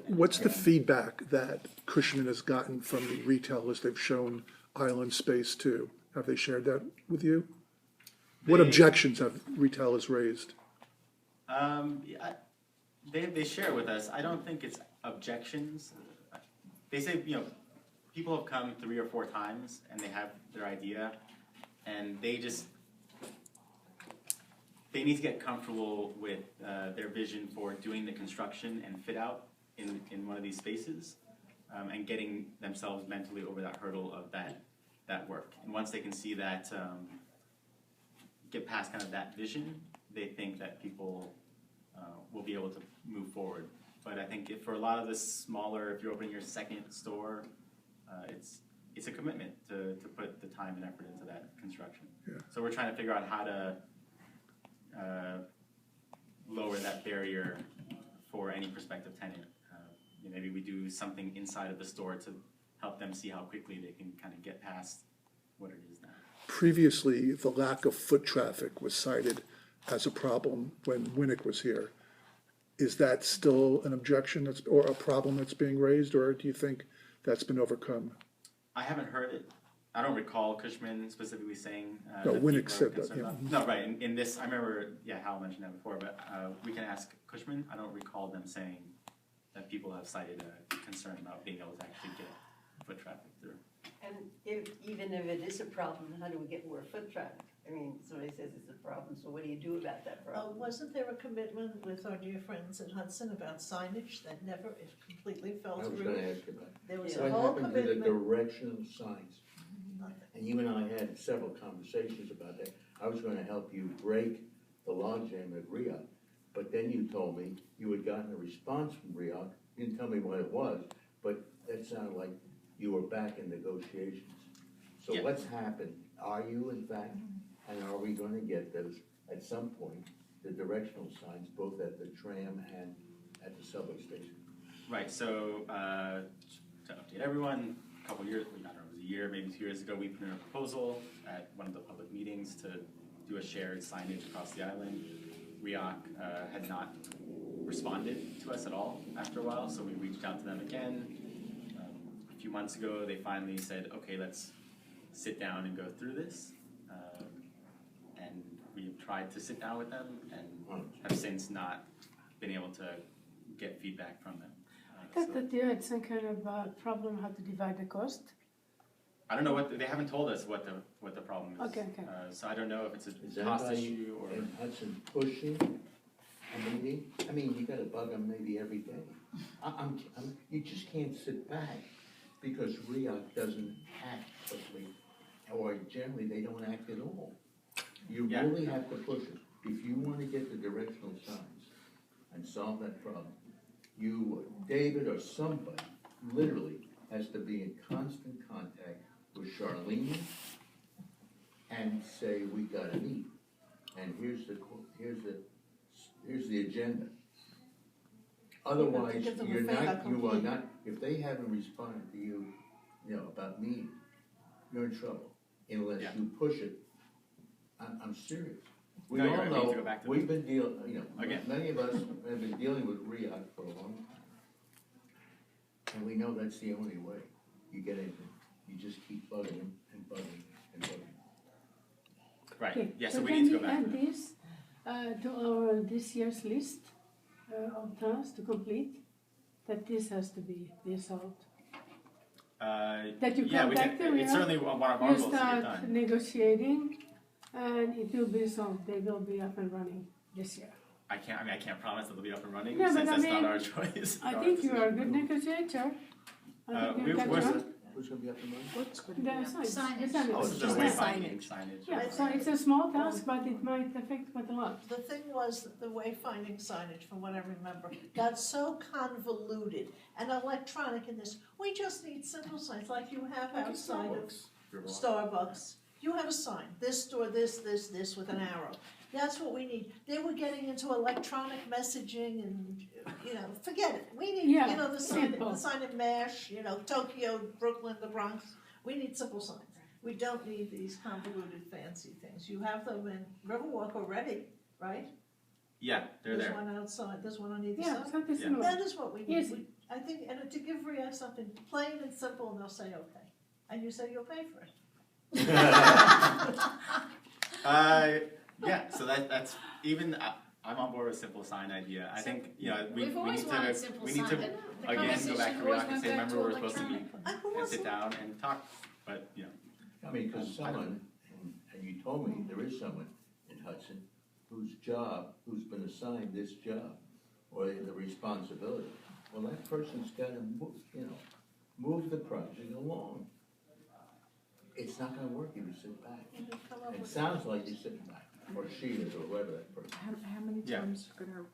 What's the feedback that Cushman has gotten from the retailers they've shown island space to? Have they shared that with you? What objections have retailers raised? Yeah, they share with us. I don't think it's objections. They say, people have come 3 or 4 times and they have their idea, and they need to get comfortable with their vision for doing the construction and fit out in one of these spaces, and getting themselves mentally over that hurdle of that work. And once they can see that, get past kind of that vision, they think that people will be able to move forward. But I think for a lot of the smaller, if you're opening your second store, it's a commitment to put the time and effort into that construction. Yeah. So we're trying to figure out how to lower that barrier for any prospective tenant. Maybe we do something inside of the store to help them see how quickly they can kind of get past what it is now. Previously, the lack of foot traffic was cited as a problem when Winnick was here. Is that still an objection or a problem that's being raised, or do you think that's been overcome? I haven't heard it. I don't recall Cushman specifically saying No, that Winnick people are said that, concerned yeah. about- No, right. In this, I remember, Hal mentioned that before, but we can ask Cushman. I don't recall them saying that people have cited a concern about being able to actually get foot traffic through. And even if it is a problem, how do we get more foot traffic? I mean, somebody says it's a problem, so what do you do about that problem? Wasn't there a commitment with our dear friends at Hudson about signage that it completely fell I was through? gonna ask you about that. There was Yeah. a What whole happened to the commitment. directional signs? Nothing. And you and I had several conversations about that. I was gonna help you break the logjam at RIAC, but then you told me you had gotten a response from RIAC. You didn't tell me what it was, but that sounded like you were back in negotiations. So Yeah. what's happened? Are you in fact, and are we gonna get those at some point, the directional signs, both at the tram and at the subway station? Right, so to update everyone, a couple years, I don't know, it was a year, maybe 2 years ago, we put in a proposal at one of the public meetings to do a shared signage across the island. RIAC had not responded to us at all after a while, so we reached out to them again. A few months ago, they finally said, okay, let's sit down and go through this. And we've tried to sit down with them and have since not been able to get feedback from them. I thought that you had some kind of problem how to divide the cost. I don't know they haven't told us what the problem is. Okay. So I don't know if it's Is a cost anybody issue or. in Hudson pushing a meeting? I mean, you gotta bug them maybe every day. You just can't sit back because RIAC doesn't act quickly, or generally they don't act at all. You Yeah. really have to push it. If you wanna get the directional signs and solve that problem, David or somebody, literally has to be in constant contact with Charlene and say, we gotta meet. And here's the agenda. Otherwise, Give them a you fait are accompli. not, if they haven't responded to you, about meeting, you're in trouble unless Yeah. you push it. I'm serious. We No, you're all right. We need to know, go back to we've been dealing, Again. many of us have been dealing with RIAC for a long time. And we know that's the only way you get anything. You just keep bugging them and bugging and bugging. Right, Okay, yeah, so we can need to go we back. add this to our this year's list of tasks to complete? That this has to be resolved. That you Yeah, we contact can, them, it's yeah? certainly one of our You goals to get start done. negotiating, and it will be solved. They will be up and running this year. I can't promise that they'll be up and running, Yeah, since but I that's not mean, our choice. I our think you are a decision. good negotiator. I think you we're- catch we're- on. Who's gonna be up and running? What's going The to signs, the Signage. signage. Oh, this is Just the the wayfinding signage. Yeah, so it's a small task, but it might affect quite a lot. The thing was that the wayfinding signage, from what I remember, got so convoluted and electronic in this. We just need simple signs like you have outside of Starbucks. You have a sign, this store, this, with an arrow. That's what we need. They were getting into electronic messaging and, forget it. We need, Yeah, the sign simple. in MASH, Tokyo, Brooklyn, the Bronx. We need simple signs. We don't need these convoluted fancy things. You have them in Riverwalk already, right? Yeah, they're There's there. one outside, there's one on either Yeah, side. something Yeah. similar. That is what we need. Yes. I think, and to give Ria something plain and simple, and they'll say, okay. And you say you'll pay for it. Yeah, so that's even, I'm on board with simple sign idea. I think, we We've always need wanted to, simple we need sign. to, The again, go conversation back to always Rock and went say, back remember, to we're supposed to meet electronic. and sit down and talk, but, I mean, because someone, and you told me there is someone in Hudson whose been assigned this job, or the responsibility. Well, that person's gotta move the project along. It's not gonna work if you sit back. It sounds like you're sitting back, or she is, or whoever that person. How many Yeah. times are gonna?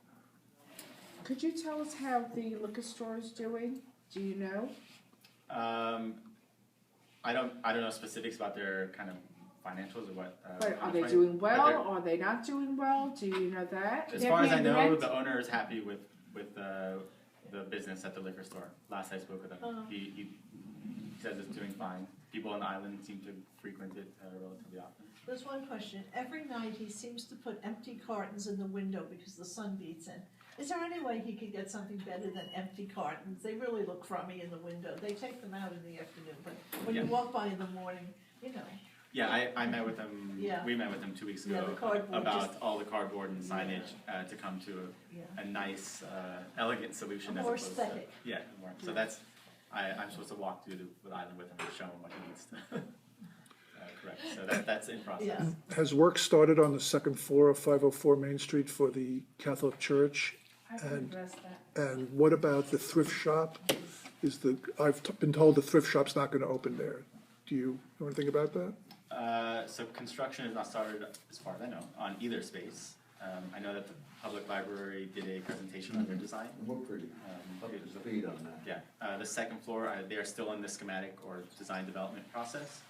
Could you tell us how the liquor store is doing? Do you know? I don't know specifics about their kind of financials or what. But are they but doing well? they're- Are they not doing well? Do you know that? As They're far as I paying know, rent? the owner is happy with the business at the liquor store. Last I spoke with him, he says it's doing fine. People on the island seem to frequent it relatively often. There's one question. Every night he seems to put empty cartons in the window because the sun beats in. Is there any way he could get something better than empty cartons? They really look crummy in the window. They take them out in the afternoon, but when you Yeah. walk by in the morning, Yeah, I met with him. Yeah. We met with him 2 weeks Yeah, ago the cardboard, about just- all the cardboard and signage to come to yeah. a nice, elegant solution. More as opposed aesthetic. To, yeah, more. So that's I'm supposed to walk through the island with him and show him what he needs to correct. So that's in process. Yeah. Has work started on the second floor of 504 Main Street for the Catholic Church? I can And- address that. And what about the thrift shop? I've been told the thrift shop's not gonna open there. Do you know anything about that? So construction has not started, as far as I know, on either space. I know that the public library did a presentation on their design. We're pretty up to speed on that. Yeah, the second floor, they are still in the schematic or design development process.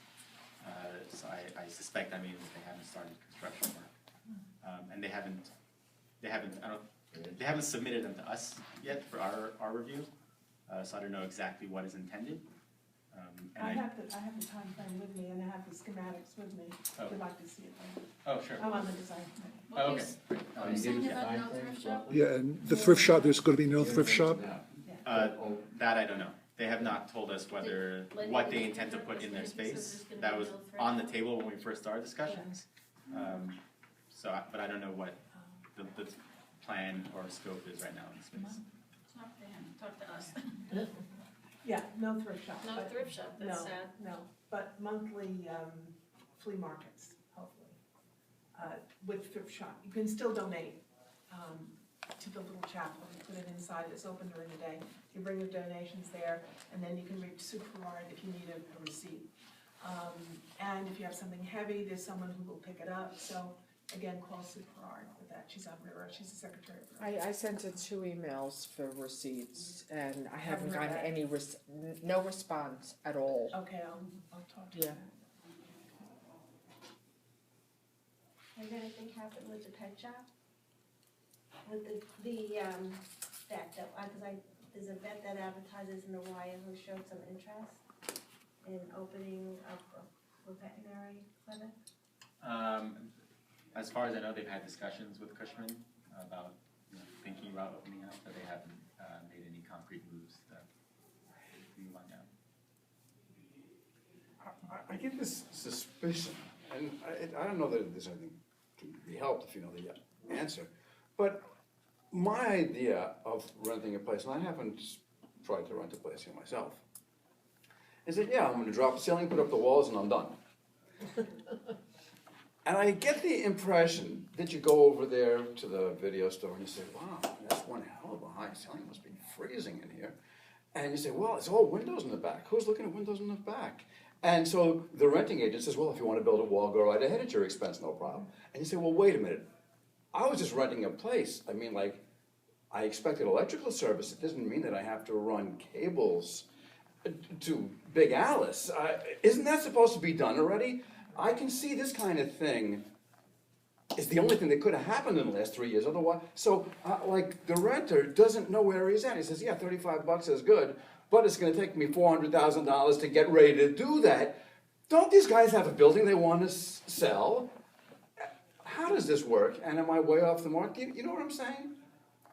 So I suspect that means they haven't started construction work. And they haven't submitted them to us yet for our review. So I don't know exactly what is intended. And I have the time frame with me and I have the schematics with me, Oh. if you'd like to see it. Oh, sure. I'm on the design committee. What Oh, you okay. s- Great. what you saying about no thrift shop? Yeah, and the thrift shop, there's gonna be no thrift shop? That I don't know. They have not told us what they intend to put in their space. That was on the table when we first started discussions. But I don't know what the plan or scope is right now in the space. Talk to him, talk to us. Yeah, no thrift shop. No but- thrift shop, that's no, sad. No, but monthly flea markets, hopefully, with thrift shop. You can still donate to the little chapel, you put it inside, it's open during the day. You bring your donations there, and then you can reach Superard if you need a receipt. And if you have something heavy, there's someone who will pick it up, so again, call Superard with that. She's on River, she's the secretary of River. I sent her 2 emails for receipts, and I haven't Haven't heard gotten back. any no response at all. Okay, I'll talk to Yeah. you. Has anything happened with the pet shop? With there's a vet that advertises in the wire who showed some interest in opening up a veterinary clinic? As far as I know, they've had discussions with Cushman about thinking about opening up, but they haven't made any concrete moves that we want now. I get this suspicion, and I don't know that there's anything to be helped if you know the answer, but my idea of renting a place, and I haven't tried to rent a place here myself, is that, yeah, I'm gonna drop the ceiling, put up the walls, and I'm done. And I get the impression that you go over there to the video store and you say, wow, that's one hell of a high ceiling, must be freezing in here. And you say, well, it's all windows in the back. Who's looking at windows in the back? And so the renting agent says, well, if you want to build a wall, go right ahead at your expense, no problem. And you say, well, wait a minute. I was just renting a place. I mean, like, I expected electrical service. It doesn't mean that I have to run cables to Big Alice. Isn't that supposed to be done already? I can see this kind of thing is the only thing that could have happened in the last 3 years. Otherwise, so like the renter doesn't know where he's at. He says, yeah, $35 is good, but it's going to take me $400,000 to get ready to do that. Don't these guys have a building they want to sell? How does this work? And am I way off the mark? You know what I'm saying?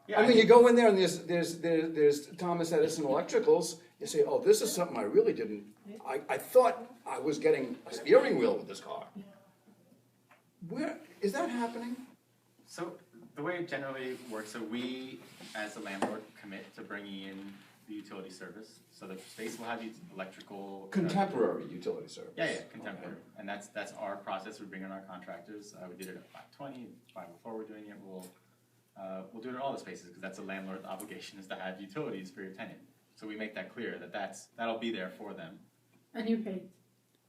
Yeah, I mean, you think- go in there and there's Thomas Edison Electricals, you say, oh, this is something I really didn't, I thought I was getting a steering wheel with this car. Where, is that happening? So the way it generally works, so we, as a landlord, commit to bringing in the utility service. So the space will have electrical. Contemporary utility service. Yeah, contemporary. And that's our process. We bring in our contractors. We did it at 520, 504 we're doing it. We'll do it in all the spaces because that's a landlord obligation is to have utilities for your tenant. So we make that clear that that'll be there for them. And you paid.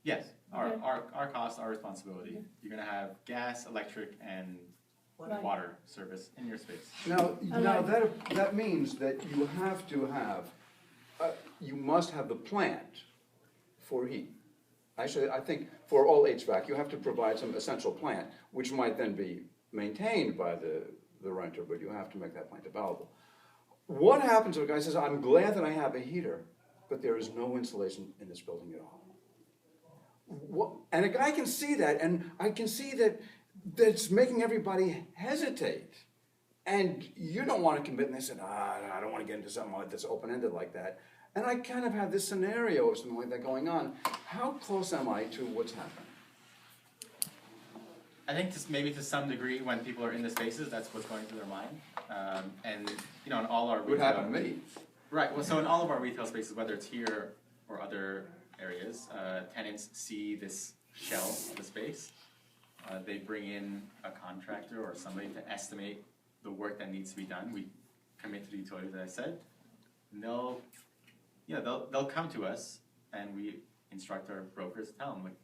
Yes, Okay. our cost, our responsibility. You're gonna have gas, electric, and Right. water service in your space. Now that means that you have to have, you must have the plant for heat. Actually, I think for all HVAC, you have to provide some essential plant, which might then be maintained by the renter, but you have to make that plant available. What happens if a guy says, I'm glad that I have a heater, but there is no insulation in this building at all? And a guy can see that, and I can see that that's making everybody hesitate. And you don't want to commit, and they said, I don't want to get into something like that's open-ended like that. And I kind of had this scenario of something like that going on. How close am I to what's happening? I think maybe to some degree, when people are in the spaces, that's what's going through their mind. And in all our It would retail, happen to me. right? Well, so in all of our retail spaces, whether it's here or other areas, tenants see this shell of the space. They bring in a contractor or somebody to estimate the work that needs to be done. We commit to the utilities, as I said. And they'll come to us, and we instruct our brokers to tell them, like,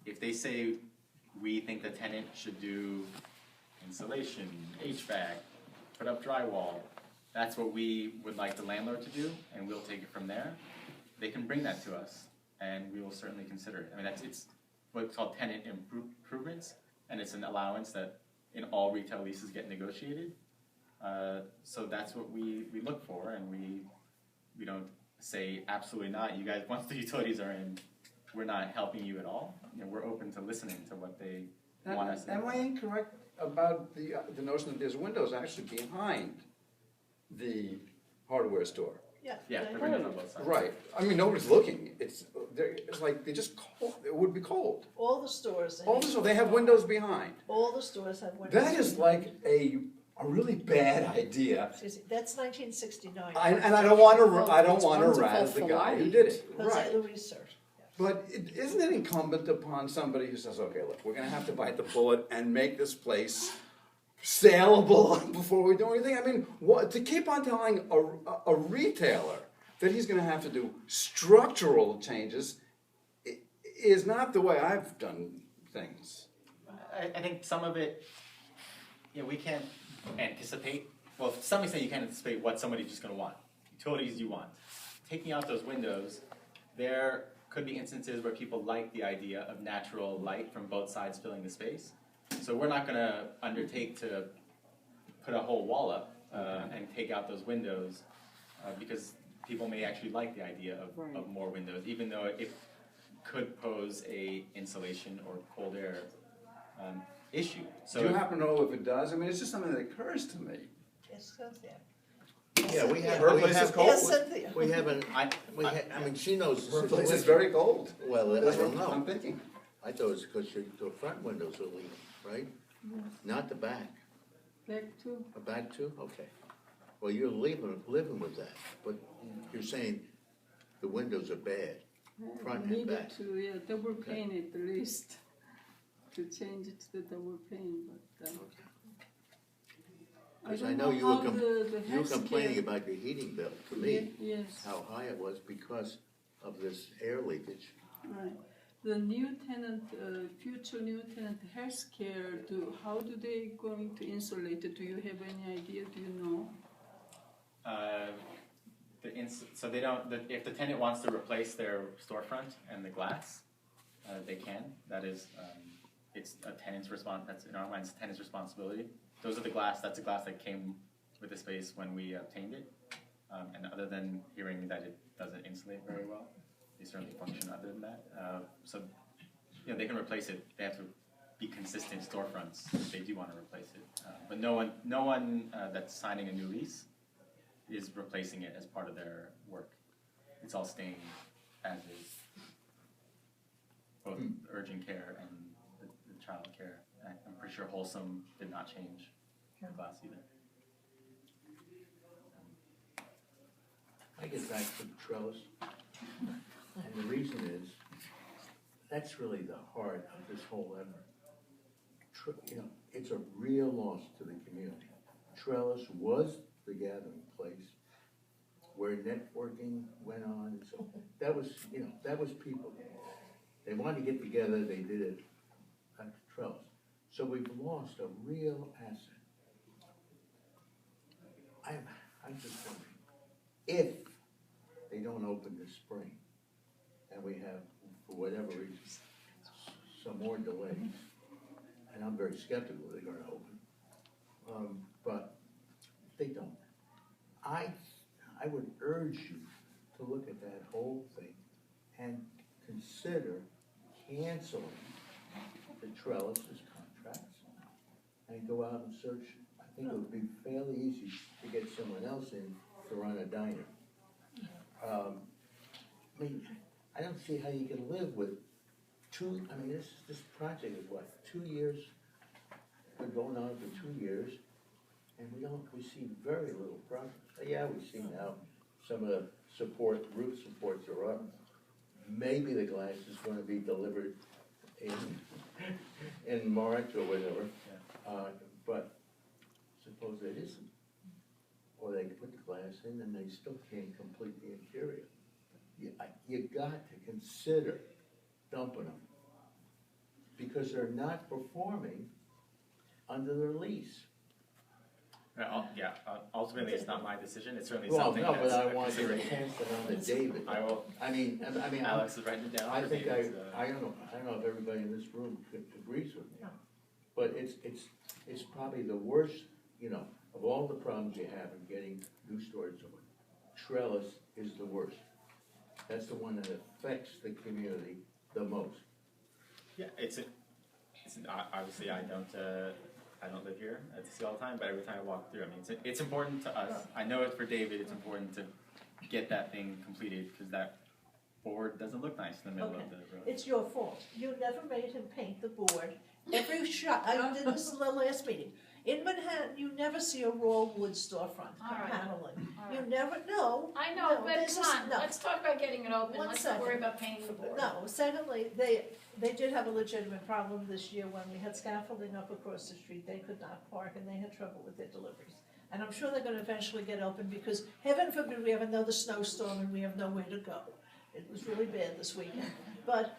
if they say we think the tenant should do insulation, HVAC, put up drywall, that's what we would like the landlord to do, and we'll take it from there. They can bring that to us, and we will certainly consider it. I mean, it's what's called tenant improvements, and it's an allowance that in all retail leases get negotiated. So that's what we look for, and we don't say absolutely not. You guys, once the utilities are in, we're not helping you at all. We're open to listening to what they want us to do. Am I incorrect about the notion that there's windows actually behind the hardware store? Yeah, the windows on both sides. Right. I mean, nobody's looking. It's like they're just cold. It would be cold. All the stores. Also, they have windows behind. All the stores have windows. That is like a really bad idea. That's 1969. And I don't want to. I don't It's want to wonderful razz the for guy who light. did it. Jose Right. Luis, sir. But isn't it incumbent upon somebody who says, okay, look, we're going to have to bite the bullet and make this place saleable before we do anything? I mean, to keep on telling a retailer that he's going to have to do structural changes is not the way I've done things. I think some of it, we can't anticipate. Well, to some extent, you can't anticipate what somebody's just going to want. Utilities you want. Taking out those windows, there could be instances where people like the idea of natural light from both sides filling the space. So we're not going to undertake to put a whole wall up and take out those windows because people may actually like the idea of more windows, even though it could pose a insulation or cold air issue. So Do you happen to know if it does? I mean, it's just something that occurs to me. Yes, Cynthia. Yeah, we have, Her we place is have, cold. Yes, Cynthia. we haven't, I mean, she knows. Her place is very cold. Well, I That's don't what I'm know. thinking. I thought it was because the front windows are leaking, right? Not the back. Back to, The back too? Okay. Well, you're living with that, but you're saying the windows are bad, front and needed back. to, double pane at least, to change it to double pane, but, Because I don't know you how were the you were complaining healthcare- about your heating bill to me, Yes, how high it was because of this air leakage. right. The new tenant, future new tenant healthcare, how do they going to insulate it? Do you have any idea? Do you know? So they don't. If the tenant wants to replace their storefront and the glass, they can. That is, it's a tenant's response. That's in our minds, tenant's responsibility. Those are the glass. That's the glass that came with the space when we obtained it. And other than hearing that it doesn't insulate very well, they certainly function other than that. So, they can replace it. They have to be consistent storefronts if they do want to replace it. But no one that's signing a new lease is replacing it as part of their work. It's all staying as is, both urgent care and the child care. I'm pretty sure Wholesome did not change the glass either. I get back to the trellis, and the reason is, that's really the heart of this whole effort. It's a real loss to the community. Trellis was the gathering place where networking went on, and so that was people. They wanted to get together, they did it at Trellis. So we've lost a real asset. I'm just wondering, if they don't open this spring, and we have, for whatever reason, some more delays, and I'm very skeptical they're gonna open, but if they don't, I would urge you to look at that whole thing and consider canceling the Trellis's contracts and go out and search. I think it would be fairly easy to get someone else in to run a diner. I mean, I don't see how you can live with this project is what, 2 years? Been going on for 2 years, and we see very little progress. Yeah, we see now some of the roof supports are up. Maybe the glass is gonna be delivered in March or whatever, but suppose it isn't. Or they put the glass in and they still can't complete the interior. You got to consider dumping them, because they're not performing under their lease. Ultimately, it's not my decision. It's certainly Well, something no, that's but I a want you to consideration. pass it on to David. I will. I mean, Alex is writing it down. I for think David's, I don't know if everybody in this room agrees with me, but it's probably the worst, of all the problems you have in getting new storage over. Trellis is the worst. That's the one that affects the community the most. Yeah, obviously I don't live here to see all the time, but every time I walk through, I mean, it's important to us. I know it's for David. It's important to get that thing completed because that board doesn't look nice in the middle of the road. It's your fault. You never made him paint the board. Every shop, I did this in the last meeting. In Manhattan, you never see a raw wood storefront paneling. You never, no. I know, no, but this come is- on, no. let's talk about getting it open, One let's not second. worry about painting the board. No, secondly, they did have a legitimate problem this year when we had scaffolding up across the street. They could not park and they had trouble with their deliveries. And I'm sure they're gonna eventually get open because heaven forbid we have another snowstorm and we have nowhere to go. It was really bad this weekend. But,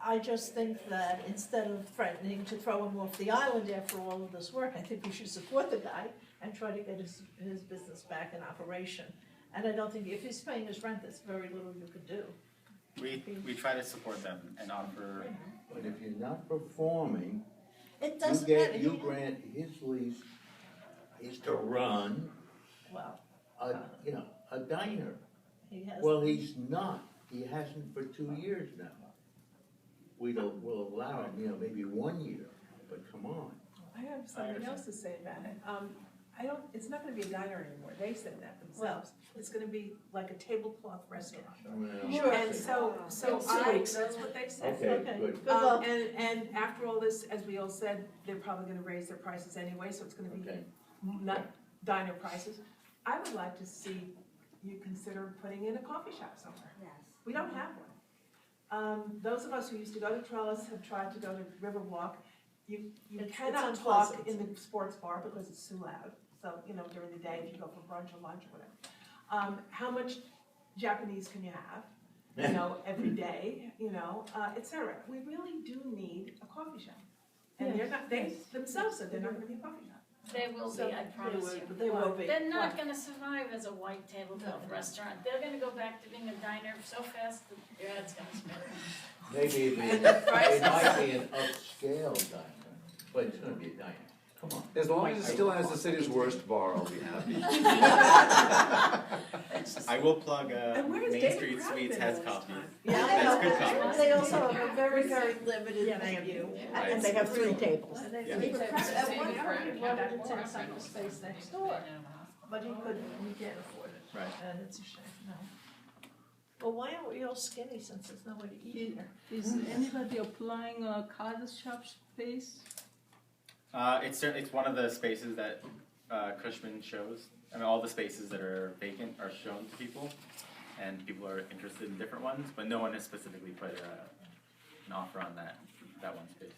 I just think that instead of threatening to throw him off the island after all of this work, I think we should support the guy and try to get his business back in operation. And I don't think, if he's paying his rent, there's very little you could do. We try to support them and offer. But if you're not performing, It doesn't matter. you grant his lease is to run Well, a diner. he has. Well, he's not. He hasn't for 2 years now. We'll allow him, maybe 1 year, but come on. I have something else to say about it. It's not gonna be a diner anymore, they said that themselves. It's gonna be like a tablecloth restaurant. Well, Sure. And so that's what they said. Okay, good. Good luck. And after all this, as we all said, they're probably gonna raise their prices anyway, so it's gonna be Okay. not diner prices. I would like to see you consider putting in a coffee shop somewhere. Yes. We don't have one. Those of us who used to go to Trellis have tried to go to Riverwalk. You It's cannot talk unpleasant. in the sports bar because it's too loud. So, during the day, if you go for brunch or lunch or whatever. How much Japanese can you have? Every day, et cetera. We really do need a coffee shop. And they themselves said they're not gonna be a coffee shop. They will be, I promise you. They will be. They're not gonna survive as a white tablecloth restaurant. They're gonna go back to being a diner so fast that your head's gonna spin. Maybe it might be an upscale diner, but it's gonna be a diner. Come on. As long as it still has the city's worst bar, I'll be happy. I will plug, And where has Main David Street Pratt Suites been has all this coffee. time? Yeah, That's good I know. coffee. They also have a very, very limited Yeah, thank menu. you. And they have 3 tables. And they Yeah. at one point, he wanted to take some of the space next door, but he couldn't, he can't afford it. Right. And it's a shame, no. Well, why aren't we all skinny since there's nowhere to eat here? Is anybody applying a card shop space? It's one of the spaces that Cushman shows. I mean, all the spaces that are vacant are shown to people, and people are interested in different ones, but no one has specifically put an offer on that one space.